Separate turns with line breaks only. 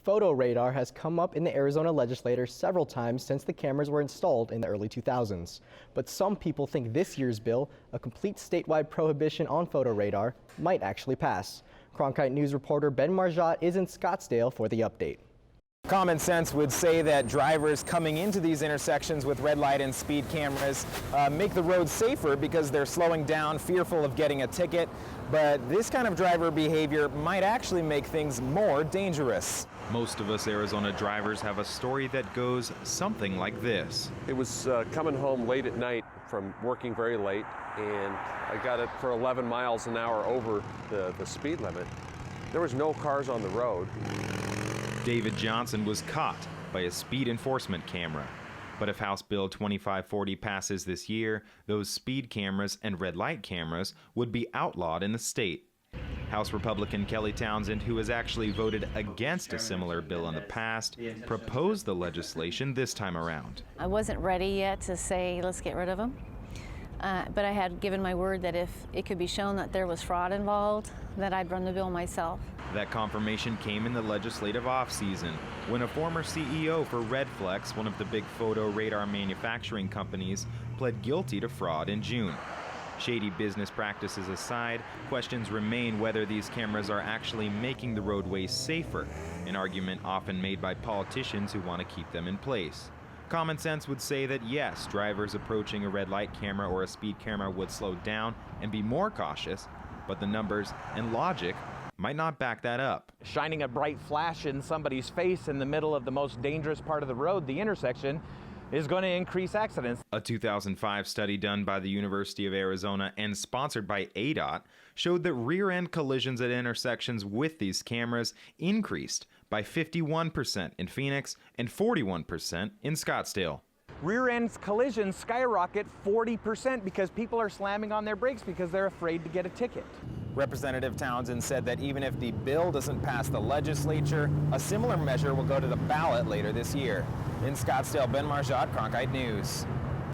Photo radar has come up in the Arizona legislature several times since the cameras were installed in the early 2000s. But some people think this year's bill, a complete statewide prohibition on photo radar, might actually pass. Cronkite News reporter Ben Margiott is in Scottsdale for the update.
Common sense would say that drivers coming into these intersections with red light and speed cameras make the road safer because they're slowing down, fearful of getting a ticket. But this kind of driver behavior might actually make things more dangerous.
Most of us Arizona drivers have a story that goes something like this.
It was coming home late at night from working very late, and I got it for 11 miles an hour over the speed limit. There was no cars on the road.
David Johnson was caught by a speed enforcement camera. But if House Bill 2540 passes this year, those speed cameras and red light cameras would be outlawed in the state. House Republican Kelly Townsend, who has actually voted against a similar bill in the past, proposed the legislation this time around.
I wasn't ready yet to say, let's get rid of them. But I had given my word that if it could be shown that there was fraud involved, that I'd run the bill myself.
That confirmation came in the legislative off-season, when a former CEO for Redflex, one of the big photo radar manufacturing companies, pled guilty to fraud in June. Shady business practices aside, questions remain whether these cameras are actually making the roadways safer, an argument often made by politicians who want to keep them in place. Common sense would say that yes, drivers approaching a red light camera or a speed camera would slow down and be more cautious, but the numbers and logic might not back that up.
Shining a bright flash in somebody's face in the middle of the most dangerous part of the road, the intersection, is going to increase accidents.
A 2005 study done by the University of Arizona and sponsored by ADOT showed that rear-end collisions at intersections with these cameras increased by 51% in Phoenix and 41% in Scottsdale.
Rear-end collisions skyrocket 40% because people are slamming on their brakes because they're afraid to get a ticket. Representative Townsend said that even if the bill doesn't pass the legislature, a similar measure will go to the ballot later this year. In Scottsdale, Ben Margiott, Cronkite News.